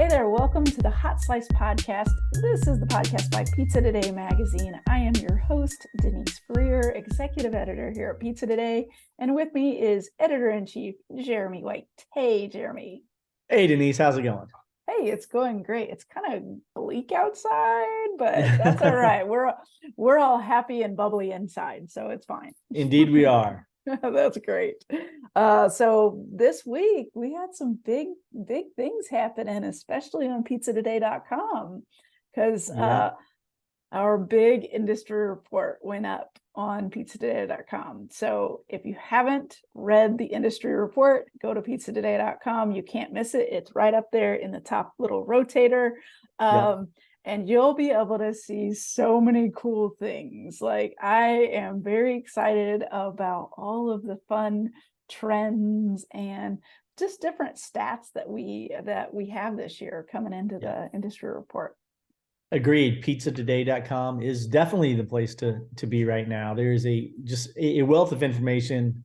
Hey there, welcome to the Hot Slice Podcast. This is the podcast by Pizza Today magazine. I am your host, Denise Freer, executive editor here at Pizza Today. And with me is editor-in-chief, Jeremy White. Hey, Jeremy. Hey, Denise, how's it going? Hey, it's going great. It's kind of bleak outside, but that's all right. We're all happy and bubbly inside, so it's fine. Indeed, we are. That's great. So this week we had some big things happening, especially on pizzatoday.com, because our big industry report went up on pizzatoday.com. So if you haven't read the industry report, go to pizzatoday.com. You can't miss it. It's right up there in the top little rotator. And you'll be able to see so many cool things. Like, I am very excited about all of the fun trends and just different stats that we have this year coming into the industry report. Agreed. Pizzatoday.com is definitely the place to be right now. There's just a wealth of information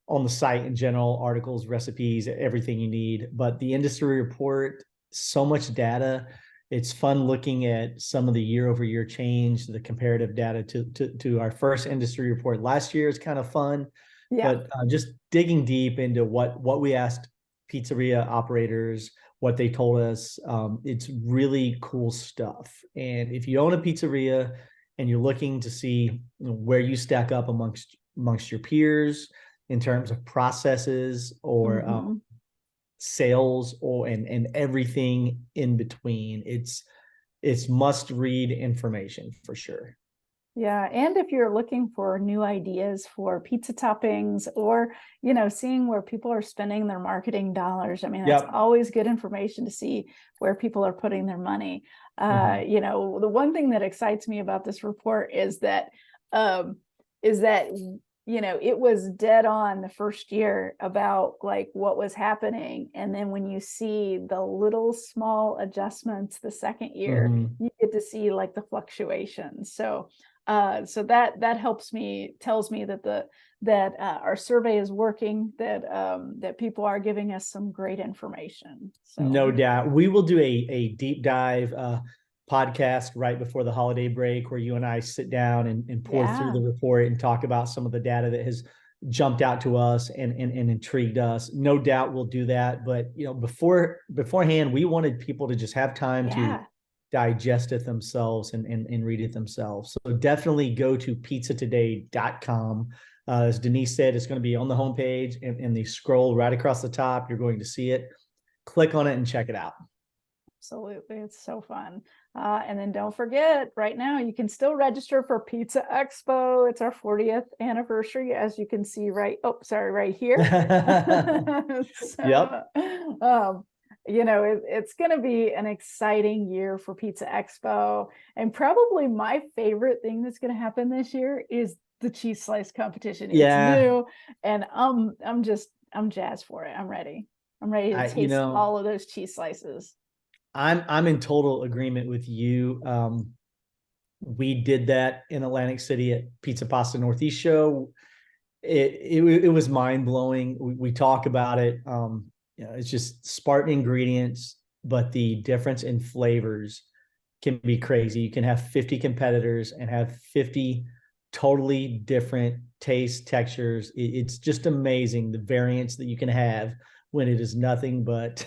on the site in general, articles, recipes, everything you need. But the industry report, so much data. It's fun looking at some of the year-over-year change, the comparative data to our first industry report last year is kind of fun. But just digging deep into what we asked pizzeria operators, what they told us, it's really cool stuff. And if you own a pizzeria and you're looking to see where you stack up amongst your peers in terms of processes or sales and everything in between, it's must read information for sure. Yeah, and if you're looking for new ideas for pizza toppings, or seeing where people are spending their marketing dollars, I mean, that's always good information to see where people are putting their money. The one thing that excites me about this report is that it was dead on the first year about like what was happening. And then when you see the little small adjustments the second year, you get to see like the fluctuations. So that helps me, tells me that our survey is working, that people are giving us some great information. So no doubt. We will do a deep dive podcast right before the holiday break where you and I sit down and pour through the report and talk about some of the data that has jumped out to us and intrigued us. No doubt we'll do that. But beforehand, we wanted people to just have time to digest it themselves and read it themselves. So definitely go to pizzatoday.com. As Denise said, it's going to be on the homepage and the scroll right across the top. You're going to see it. Click on it and check it out. Absolutely. It's so fun. And then don't forget, right now, you can still register for Pizza Expo. It's our 40th anniversary, as you can see right here. It's going to be an exciting year for Pizza Expo. And probably my favorite thing that's going to happen this year is the cheese slice competition. It's new, and I'm jazzed for it. I'm ready to taste all of those cheese slices. I'm in total agreement with you. We did that in Atlantic City at Pizza Pasta Northeast Show. It was mind blowing. We talk about it. It's just Spartan ingredients, but the difference in flavors can be crazy. You can have 50 competitors and have 50 totally different tastes, textures. It's just amazing the variance that you can have when it is nothing but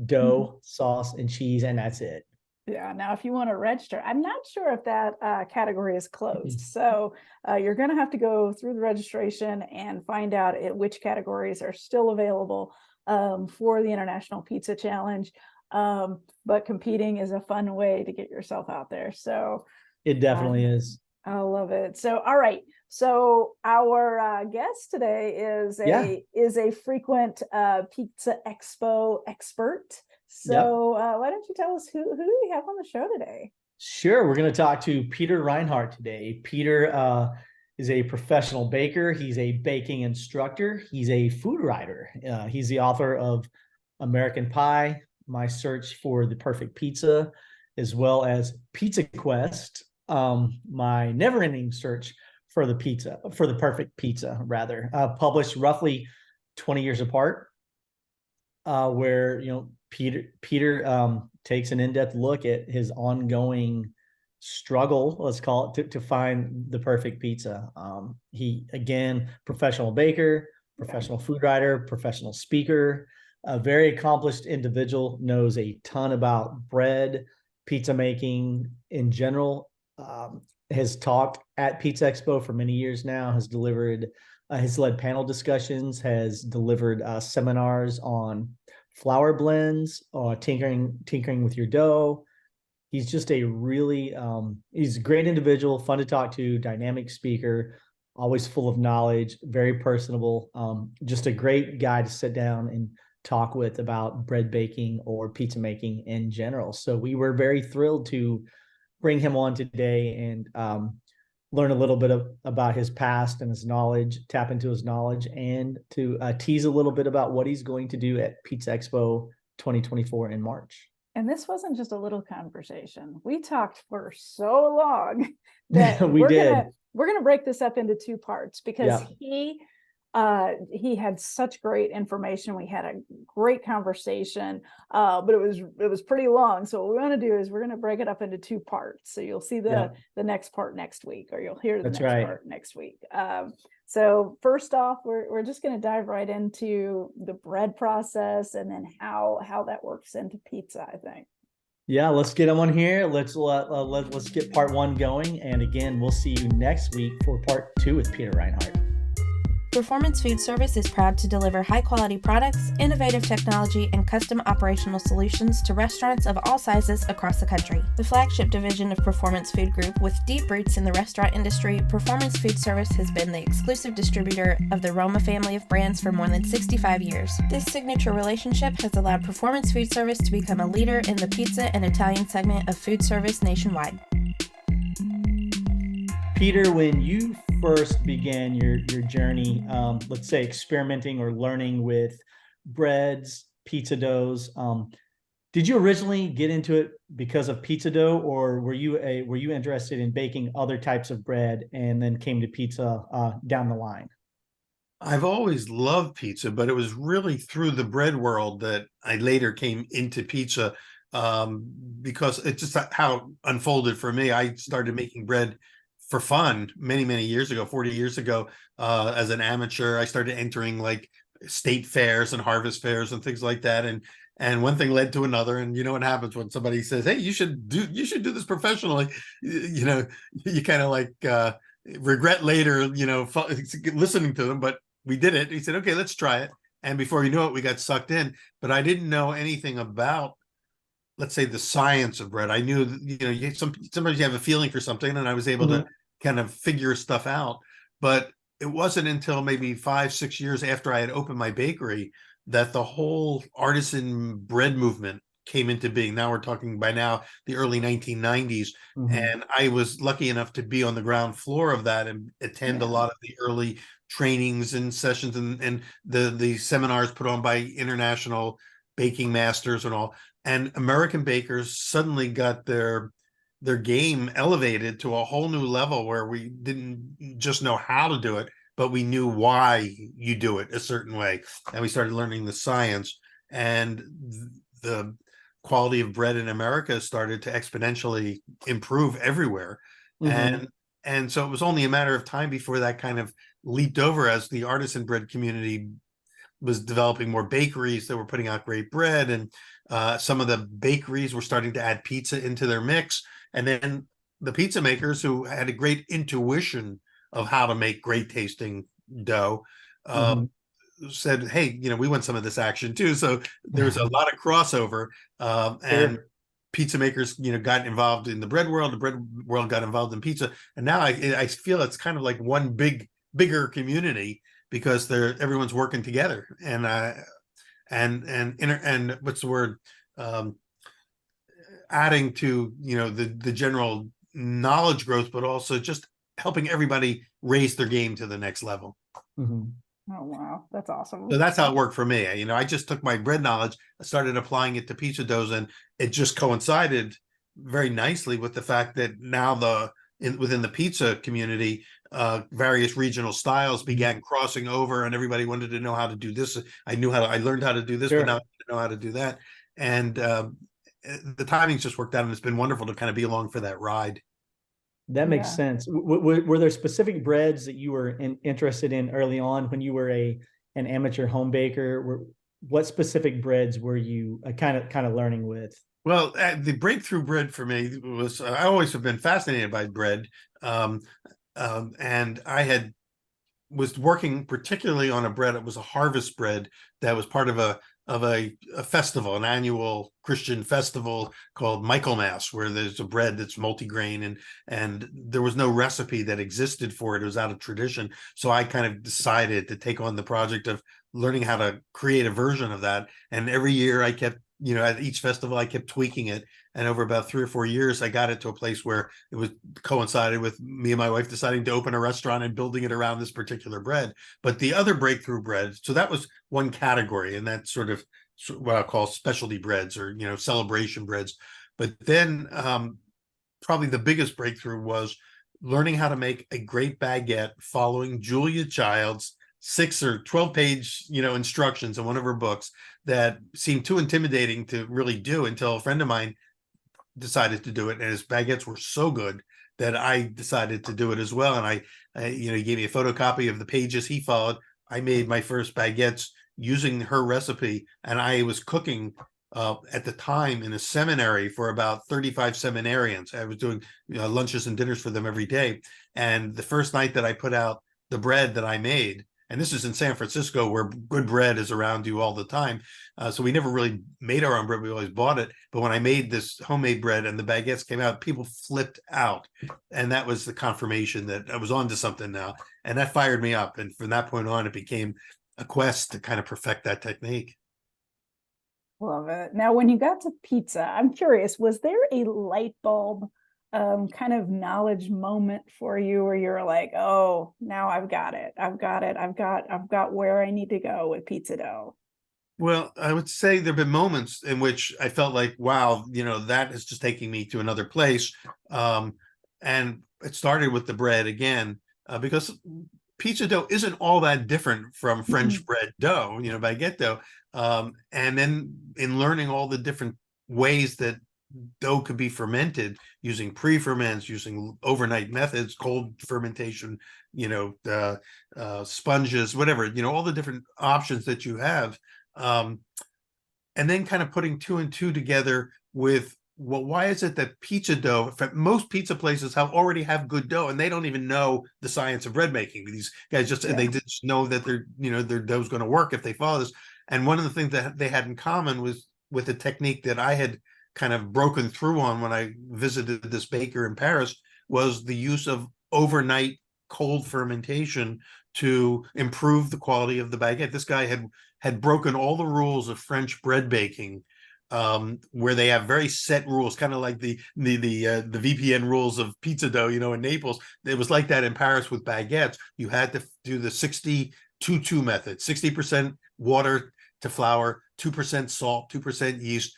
dough, sauce, and cheese, and that's it. Yeah. Now, if you want to register, I'm not sure if that category is closed. So you're going to have to go through the registration and find out which categories are still available for the International Pizza Challenge. But competing is a fun way to get yourself out there. So it definitely is. I love it. So, all right. So our guest today is a frequent Pizza Expo expert. So why don't you tell us who do we have on the show today? Sure. We're going to talk to Peter Reinhart today. Peter is a professional baker. He's a baking instructor. He's a food writer. He's the author of American Pie, My Search for the Perfect Pizza, as well as Pizza Quest, my never-ending search for the perfect pizza, published roughly 20 years apart, where Peter takes an in-depth look at his ongoing struggle, let's call it, to find the perfect pizza. He, again, professional baker, professional food writer, professional speaker, a very accomplished individual, knows a ton about bread, pizza making in general, has talked at Pizza Expo for many years now, has led panel discussions, has delivered seminars on flour blends, tinkering with your dough. He's just a really, he's a great individual, fun to talk to, dynamic speaker, always full of knowledge, very personable, just a great guy to sit down and talk with about bread baking or pizza making in general. So we were very thrilled to bring him on today and learn a little bit about his past and his knowledge, tap into his knowledge, and to tease a little bit about what he's going to do at Pizza Expo 2024 in March. And this wasn't just a little conversation. We talked for so long that we're gonna break this up into two parts, because he had such great information. We had a great conversation, but it was pretty long. So what we want to do is we're going to break it up into two parts. So you'll see the next part next week, or you'll hear the next part next week. So first off, we're just going to dive right into the bread process, and then how that works into pizza, I think. Yeah, let's get him on here. Let's get part one going. And again, we'll see you next week for part two with Peter Reinhart. Performance Food Service is proud to deliver high-quality products, innovative technology, and custom operational solutions to restaurants of all sizes across the country. The flagship division of Performance Food Group, with deep roots in the restaurant industry, Performance Food Service has been the exclusive distributor of the Roma family of brands for more than 65 years. This signature relationship has allowed Performance Food Service to become a leader in the pizza and Italian segment of food service nationwide. Peter, when you first began your journey, let's say experimenting or learning with breads, pizza doughs, did you originally get into it because of pizza dough, or were you interested in baking other types of bread and then came to pizza down the line? I've always loved pizza, but it was really through the bread world that I later came into pizza, because it's just how it unfolded for me. I started making bread for fun many years ago, 40 years ago, as an amateur. I started entering like state fairs and harvest fairs and things like that, and one thing led to another. And you know what happens when somebody says, hey, you should do this professionally, you kind of like regret later, listening to them. But we did it. He said, okay, let's try it. And before you know it, we got sucked in. But I didn't know anything about, let's say, the science of bread. I knew, sometimes you have a feeling for something, and I was able to kind of figure stuff out. But it wasn't until maybe 5-6 years after I had opened my bakery that the whole artisan bread movement came into being. Now we're talking by now the early 1990s. And I was lucky enough to be on the ground floor of that and attend a lot of the early trainings and sessions and the seminars put on by international baking masters and all. And American bakers suddenly got their game elevated to a whole new level, where we didn't just know how to do it, but we knew why you do it a certain way. And we started learning the science, and the quality of bread in America started to exponentially improve everywhere. And so it was only a matter of time before that kind of leaped over, as the artisan bread community was developing more bakeries that were putting out great bread, and some of the bakeries were starting to add pizza into their mix. And then the pizza makers, who had a great intuition of how to make great tasting dough, said, hey, we want some of this action too. So there's a lot of crossover, and pizza makers, got involved in the bread world. The bread world got involved in pizza. And now I feel it's kind of like one bigger community, because everyone's working together, and what's the word, adding to the general knowledge growth, but also just helping everybody raise their game to the next level. Oh wow, that's awesome. So that's how it worked for me. I just took my bread knowledge, I started applying it to pizza doughs, and it just coincided very nicely with the fact that now within the pizza community, various regional styles began crossing over, and everybody wanted to know how to do this. I learned how to do this, but now I know how to do that. and the timing's just worked out, and it's been wonderful to kind of be along for that ride. That makes Yeah. sense. Were there specific breads that you were interested in early on when you were an amateur home baker? What specific breads were you kind of learning with? Well, the breakthrough bread for me was I always have been fascinated by bread, um, and I was working particularly on a bread. It was a harvest bread that was part of a festival, an annual Christian festival called Michaelmas, where there's a bread that's multigrain, and there was no recipe that existed for it. It was out of tradition. So I kind of decided to take on the project of learning how to create a version of that. And every year I kept, at each festival, I kept tweaking it. And over about 3 or 4 years, I got it to a place where it was coincided with me and my wife deciding to open a restaurant and building it around this particular bread. But the other breakthrough bread, so that was one category, and that's sort of what I call specialty breads, or, celebration breads. But then probably the biggest breakthrough was learning how to make a great baguette following Julia Child's 6 or 12 page, instructions in one of her books that seemed too intimidating to really do, until a friend of mine decided to do it, and his baguettes were so good that I decided to do it as well. And he gave me a photocopy of the pages he followed. I made my first baguettes using her recipe, and I was cooking at the time in a seminary for about 35 seminarians. I was doing lunches and dinners for them every day. And the first night that I put out the bread that I made, and this is in San Francisco, where good bread is around you all the time. So we never really made our own bread. We always bought it. But when I made this homemade bread and the baguettes came out, people flipped out. And that was the confirmation that I was onto something now. And that fired me up. And from that point on, it became a quest to kind of perfect that technique. Love it. Now, when you got to pizza, I'm curious, was there a light bulb kind of knowledge moment for you where you're like, oh, now I've got it. I've got where I need to go with pizza dough? Well, I would say there've been moments in which I felt like, wow, that is just taking me to another place. And it started with the bread again, because pizza dough isn't all that different from French bread dough, baguette dough. And then in learning all the different ways that dough could be fermented, using pre-ferments, using overnight methods, cold fermentation, sponges, whatever, all the different options that you have. And then kind of putting 2 and 2 together with, well, why is it that pizza dough, in fact, most pizza places already have good dough, and they don't even know the science of bread making. These guys they just know that their dough's going to work if they follow this. And one of the things that they had in common was with a technique that I had kind of broken through on when I visited this baker in Paris, was the use of overnight cold fermentation to improve the quality of the baguette. This guy had broken all the rules of French bread baking, where they have very set rules, kind of like the VPN rules of pizza dough, in Naples. It was like that in Paris with baguettes. You had to do the 60-2-2 method: 60% water to flour, 2% salt, 2% yeast,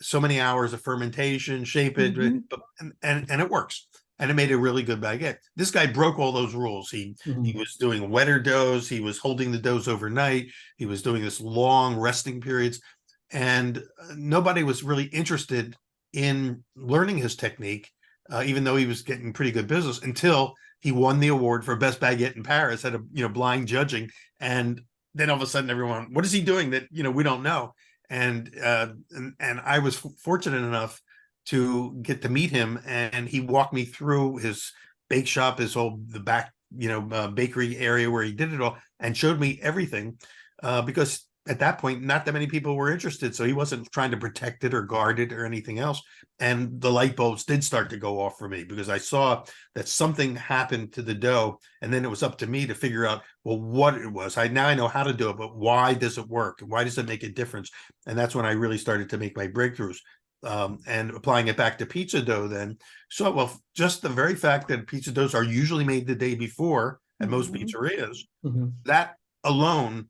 so many hours of fermentation, shape it, and it works. And it made a really good baguette. This guy broke all those rules. He was doing wetter doughs. He was holding the doughs overnight. He was doing this long resting periods. And nobody was really interested in learning his technique, even though he was getting pretty good business, until he won the award for best baguette in Paris at a blind judging. And then all of a sudden, everyone, what is he doing that we don't know? And I was fortunate enough to get to meet him, and he walked me through his bake shop, the back bakery area where he did it all, and showed me everything, because at that point not that many people were interested, so he wasn't trying to protect it or guard it or anything else. And the light bulbs did start to go off for me, because I saw that something happened to the dough, and then it was up to me to figure out, well, what it was. Now I know how to do it, but why does it work? Why does it make a difference? And that's when I really started to make my breakthroughs. And applying it back to pizza dough then. So, well, just the very fact that pizza doughs are usually made the day before at most pizzerias, that alone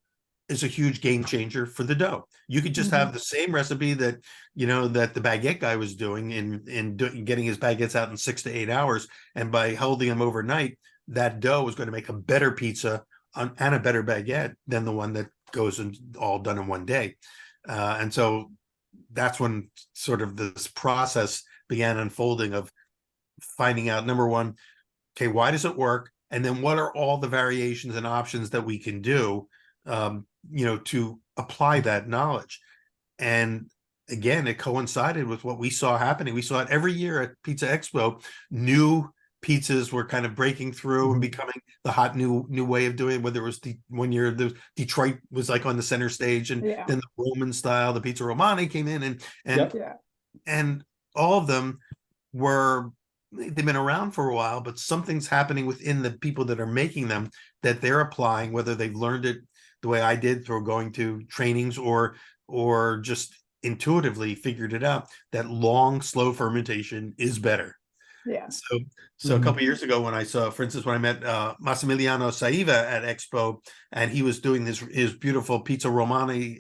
is a huge game changer for the dough. You could just have the same recipe that, that the baguette guy was doing in getting his baguettes out in 6 to 8 hours. And by holding them overnight, that dough is going to make a better pizza and a better baguette than the one that goes in all done in one day. And so that's when sort of this process began unfolding of finding out, number one, okay, why does it work? And then what are all the variations and options that we can do, to apply that knowledge? And again, it coincided with what we saw happening. We saw it every year at Pizza Expo. New pizzas were kind of breaking through and becoming the hot new way of doing it. Whether it was one year, the Detroit was like on the center stage, and then the Roman style, the pizza romani came in, and all of them they've been around for a while, but something's happening within the people that are making them that they're applying, whether they've learned it the way I did through going to trainings or just intuitively figured it out, that long, slow fermentation is better. Yeah. So a couple of years ago, when I saw, for instance, when I met Massimiliano Saiva at Expo, and he was doing his beautiful pizza romani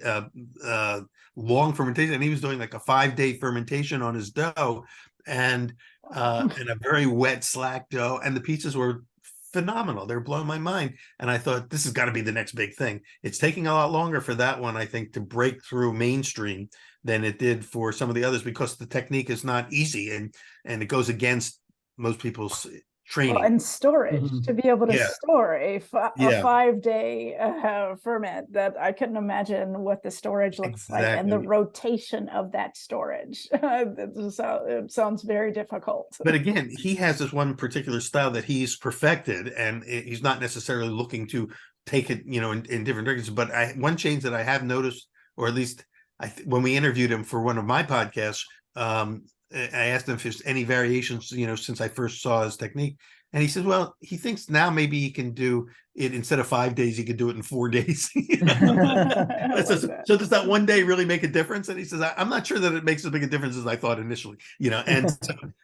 long fermentation, and he was doing like a 5-day fermentation on his dough, and a very wet slack dough, and the pizzas were phenomenal. They're blowing my mind. And I thought, this has got to be the next big thing. It's taking a lot longer for that one, I think, to break through mainstream than it did for some of the others, because the technique is not easy, and it goes against most people's training. And storage, to be able to store a 5-day ferment, that I couldn't imagine what the storage looks like, and the rotation of that storage. It sounds very difficult. But again, he has this one particular style that he's perfected, and he's not necessarily looking to take it, in different directions. But one change that I have noticed, or at least when we interviewed him for one of my podcasts, I asked him if there's any variations, since I first saw his technique. And he says, well, he thinks now maybe he can do it, instead of 5 days, he could do it in 4 days. So does that one day really make a difference? And he says, I'm not sure that it makes as big a difference as I thought initially, and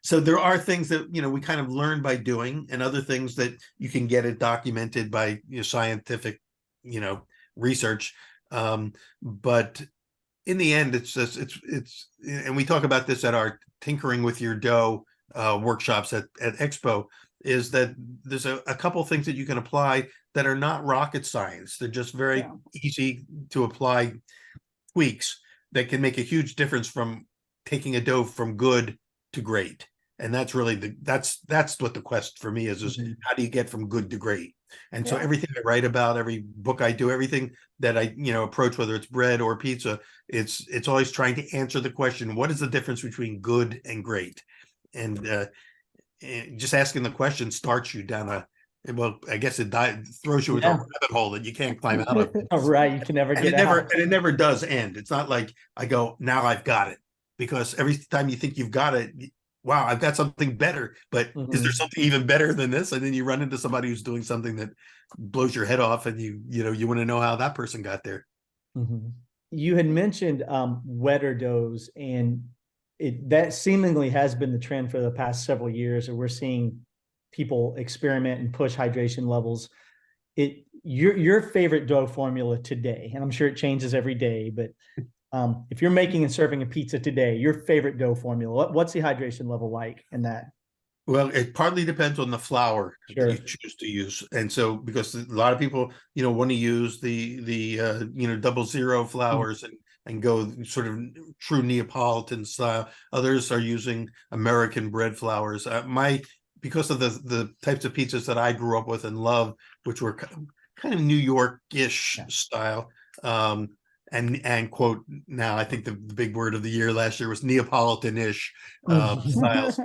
so there are things that, we kind of learn by doing, and other things that you can get it documented by scientific, research. But in the end, it's and we talk about this at our Tinkering with Your Dough workshops at Expo, is that there's a couple things that you can apply that are not rocket science. They're just very easy to apply tweaks that can make a huge difference from taking a dough from good to great. And that's really that's what the quest for me is how do you get from good to great? And so everything I write about, every book I do, everything that I, approach, whether it's bread or pizza, it's always trying to answer the question, what is the difference between good and great? And just asking the question starts you down I guess it throws you into a rabbit hole that you can't climb out of. Right, you can never get out. And it never does end. It's not like I go, now I've got it, because every time you think you've got it, wow, I've got something better, but is there something even better than this? And then you run into somebody who's doing something that blows your head off, and you want to know how that person got there. You had mentioned wetter doughs, and that seemingly has been the trend for the past several years, and we're seeing people experiment and push hydration levels. Your favorite dough formula today, and I'm sure it changes every day, but if you're making and serving a pizza today, your favorite dough formula, what's the hydration level like in that? Well, it partly depends on the flour that you choose to use. And so, because a lot of people, want to use the 00 flours and go sort of true Neapolitan style. Others are using American bread flours. Because of the types of pizzas that I grew up with and love, which were kind of New York-ish style, and quote, now I think the big word of the year last year was Neapolitan-ish styles.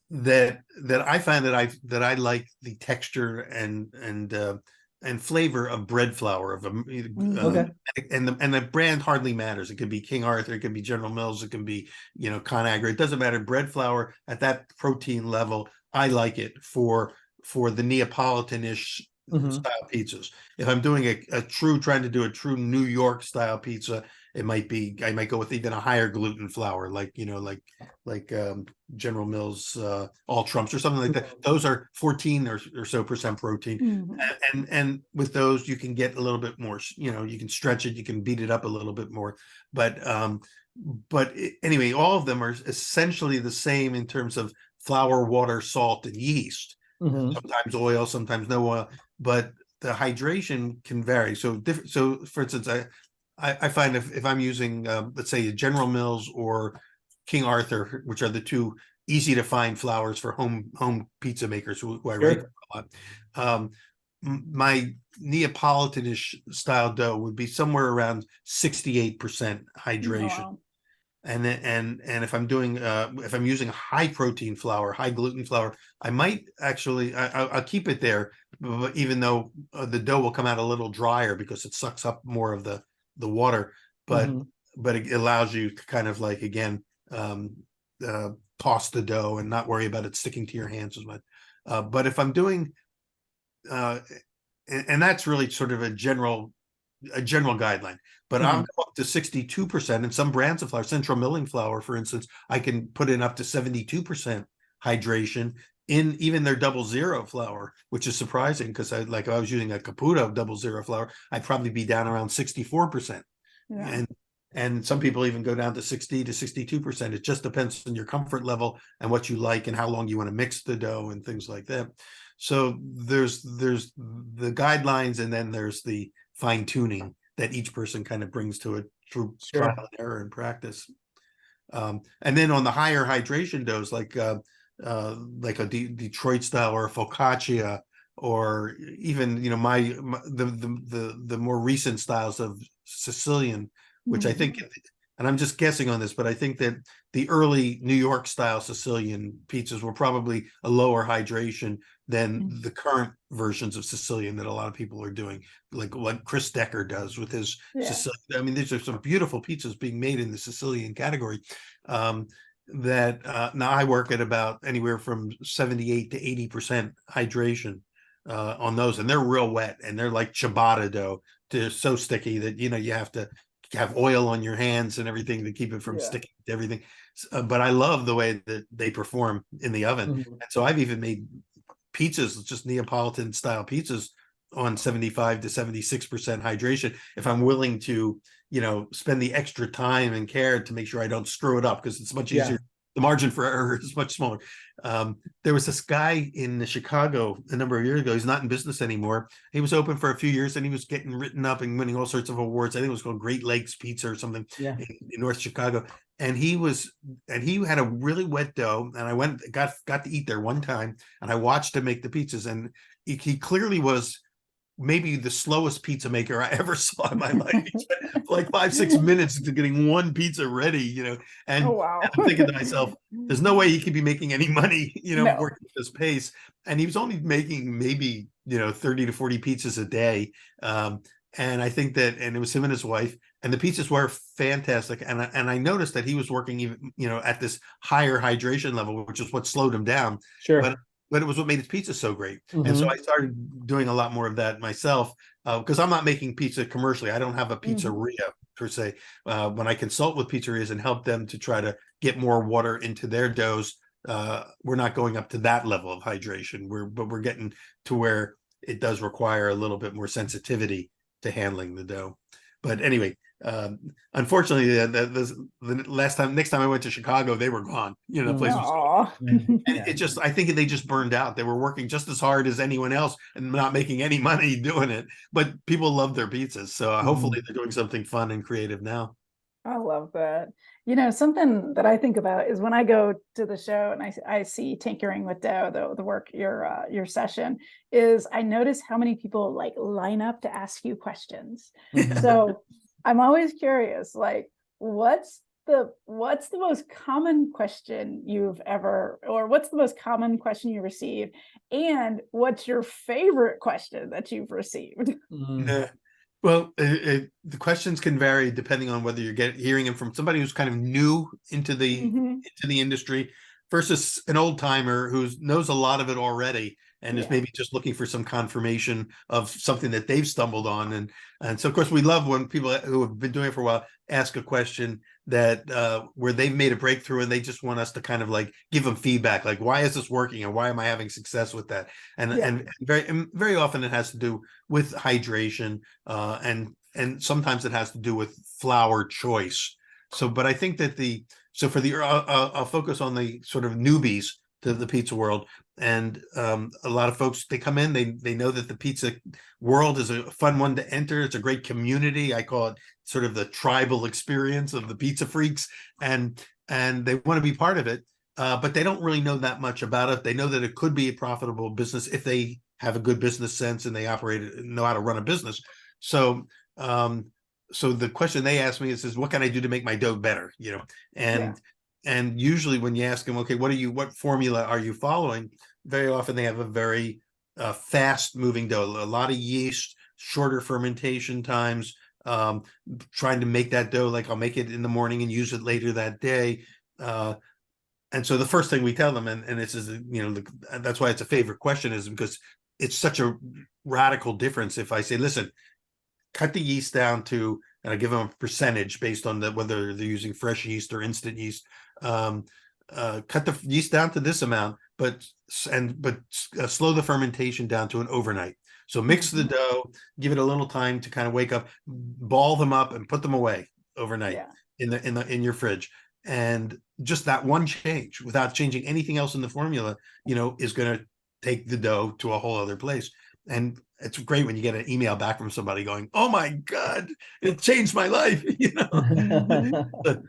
That I find that I like the texture and flavor of bread flour and the brand hardly matters. It could be King Arthur, it could be General Mills, it can be ConAgra. It doesn't matter. Bread flour at that protein level, I like it for the Neapolitan-ish style pizzas. If I'm doing trying to do a true New York style pizza, I might go with even a higher gluten flour, like General Mills All Trumps or something like that. Those are 14 or so % protein, and with those you can get a little bit more. You can stretch it, you can beat it up a little bit more. But anyway, all of them are essentially the same in terms of flour, water, salt, and yeast. Sometimes oil, sometimes no oil, but the hydration can vary. So for instance, I find if I'm using, let's say, General Mills or King Arthur, which are the two easy to find flours for home pizza makers who I write Sure. for a lot. My Neapolitan-ish style dough would be somewhere around 68% hydration. Wow. And then and if I'm doing if I'm using high protein flour, high gluten flour, I might actually I'll keep it there, but even though the dough will come out a little drier because it sucks up more of the water, but Mhm. it allows you to kind of like again toss the dough and not worry about it sticking to your hands as much. But if I'm doing and that's really sort of a general guideline, but I'll Mhm. go up to 62%. And some brands of flour, central milling flour, for instance, I can put in up to 72% hydration in even their 00 flour, which is surprising because if I was using a Caputo 00 flour, I'd probably be down around 64%. Yeah. And some people even go down to 60 to 62%. It just depends on your comfort level and what you like and how long you want to mix the dough and things like that. So there's the guidelines, and then there's the fine tuning that each person kind of brings to it through Sure. trial and error and practice. And then on the higher hydration doughs, like a Detroit style or a focaccia, or even the more recent styles of Sicilian, which I think, and I'm just guessing on this, but I think that the early New York style Sicilian pizzas were probably a lower hydration than the current versions of Sicilian that a lot of people are doing, like what Chris Decker does with his Sicilian. I mean, these are some beautiful pizzas being made in the Sicilian category. Now I work at about anywhere from 78 to 80% hydration on those, and they're real wet, and they're like ciabatta dough. They're so sticky that you have to have oil on your hands and everything to keep it from sticking to everything. But I love the way that they perform in the oven. Mhm. And so I've even made pizzas, just Neapolitan style pizzas, on 75 to 76% hydration, if I'm willing to, spend the extra time and care to make sure I don't screw it up, because it's much easier. The margin for error is much smaller. There was this guy in Chicago a number of years ago. He's not in business anymore. He was open for a few years, and he was getting written up and winning all sorts of awards. I think it was called Great Lakes Pizza or something in North Chicago. And he had a really wet dough. And I got to eat there one time, and I watched him make the pizzas. And he clearly was maybe the slowest pizza maker I ever saw in my life. He spent like 5-6 minutes to getting one pizza ready, and wow. I'm thinking to myself, there's no way he could be making any money, No. working at this pace. And he was only making maybe, 30 to 40 pizzas a day. And I think that, and it was him and his wife, and the pizzas were fantastic. And I noticed that he was working even, at this higher hydration level, which is what slowed him down. Sure. But it was what made his pizza so great. And so I started doing a lot more of that myself, because I'm not making pizza commercially. I don't have a pizzeria per se. When I consult with pizzerias and help them to try to get more water into their doughs, we're not going up to that level of hydration. But we're getting to where it does require a little bit more sensitivity to handling the dough. But anyway, unfortunately, the next time I went to Chicago, they were gone. The place was gone. And I think they just burned out. They were working just as hard as anyone else and not making any money doing it. But people love their pizzas. So hopefully they're doing something fun and creative now. I love that. Something that I think about is when I go to the show and I see Tinkering with Dough, the work, your session, is I notice how many people like line up to ask you questions. So I'm always curious, like, what's the most common question you've ever, or what's the most common question you received, and what's your favorite question that you've received? Well, the questions can vary depending on whether you're hearing them from somebody who's kind of new into the industry versus an old timer who knows a lot of it already and is maybe just looking for some confirmation of something that they've stumbled on. And so, of course, we love when people who have been doing it for a while ask a question that where they've made a breakthrough and they just want us to kind of like give them feedback, like, why is this working and why am I having success with that? And very often it has to do with hydration, and sometimes it has to do with flour choice. So, but I think that I'll focus on the sort of newbies to the pizza world. And a lot of folks, they come in, they know that the pizza world is a fun one to enter. It's a great community. I call it sort of the tribal experience of the pizza freaks, and they want to be part of it. But they don't really know that much about it. They know that it could be a profitable business if they have a good business sense and they know how to run a business. So the question they ask me is what can I do to make my dough better? And usually when you ask them, okay, what formula are you following? Very often they have a very fast moving dough, a lot of yeast, shorter fermentation times, trying to make that dough, like I'll make it in the morning and use it later that day. And so the first thing we tell them, and this is, that's why it's a favorite question, is because it's such a radical difference. If I say, listen, cut the yeast down to, and I give them a percentage based on whether they're using fresh yeast or instant yeast, cut the yeast down to this amount, but slow the fermentation down to an overnight. So mix the dough, give it a little time to kind of wake up, ball them up and put them away overnight in your fridge. And just that one change, without changing anything else in the formula, is going to take the dough to a whole other place. And it's great when you get an email back from somebody going, "Oh my God, it changed my life."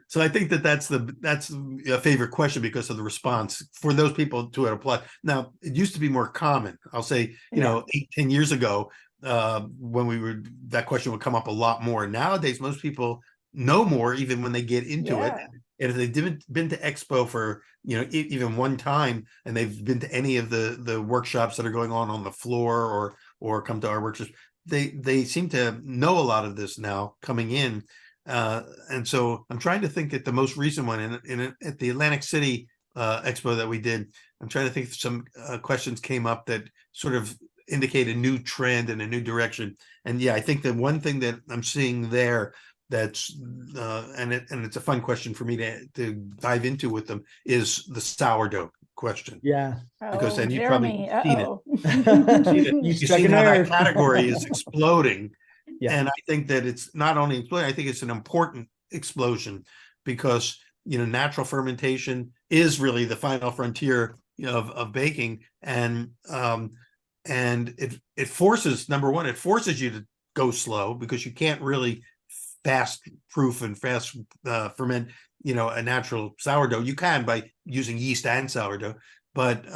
So I think that's a favorite question because of the response for those people to apply. Now, it used to be more common. I'll say, 8-10 years ago, when that question would come up a lot more. Nowadays, most people know more even when they get into it. And if they've been to Expo for even one time, and they've been to any of the workshops that are going on the floor, or come to our workshops, they seem to know a lot of this now coming in. And so I'm trying to think at the most recent one at the Atlantic City Expo that we did. I'm trying to think if some questions came up that sort of indicate a new trend and a new direction. And I think that one thing that I'm seeing there that's and it's a fun question for me to dive into with them is the sourdough question. Because then you've probably seen it. You've seen how that category is exploding. And I think that it's not only exploding, I think it's an important explosion, because natural fermentation is really the final frontier of baking. And it forces, number one, it forces you to go slow, because you can't really fast proof and fast ferment a natural sourdough. You can by using yeast and sourdough, but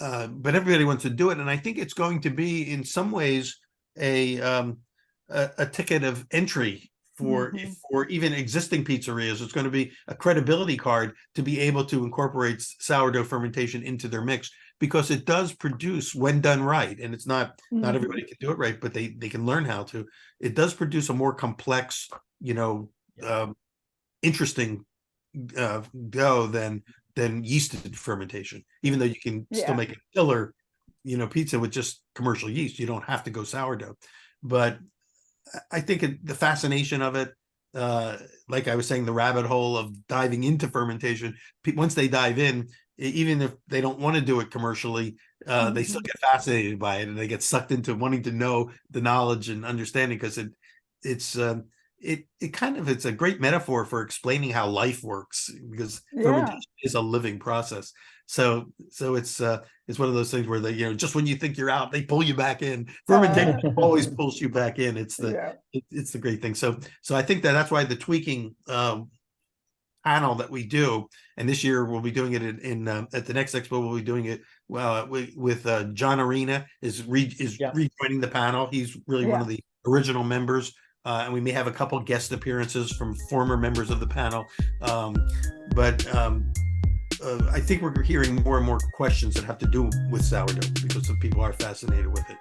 everybody wants to do it. And I think it's going to be in some ways a ticket of entry for even existing pizzerias. It's going to be a credibility card to be able to incorporate sourdough fermentation into their mix, because it does produce, when done right, and it's not everybody can do it right, but they can learn how to. It does produce a more complex, interesting dough than yeasted fermentation. Even though you can still make a killer, pizza with just commercial yeast, you don't have to go sourdough. But I think the fascination of it, like I was saying, the rabbit hole of diving into fermentation. Once they dive in, even if they don't want to do it commercially, they still get fascinated by it, and they get sucked into wanting to know the knowledge and understanding, because it's a great metaphor for explaining how life works, because fermentation is a living process. So it's one of those things where they, just when you think you're out, they pull you back in. Fermentation always pulls you back in. It's the great thing. So I think that's why the tweaking panel that we do, and this year we'll be doing it at the next expo. We'll be doing it with John Arena is rejoining the panel. He's really one of the original members, and we may have a couple guest appearances from former members of the panel. But I think we're hearing more and more questions that have to do with sourdough, because some people are fascinated with it.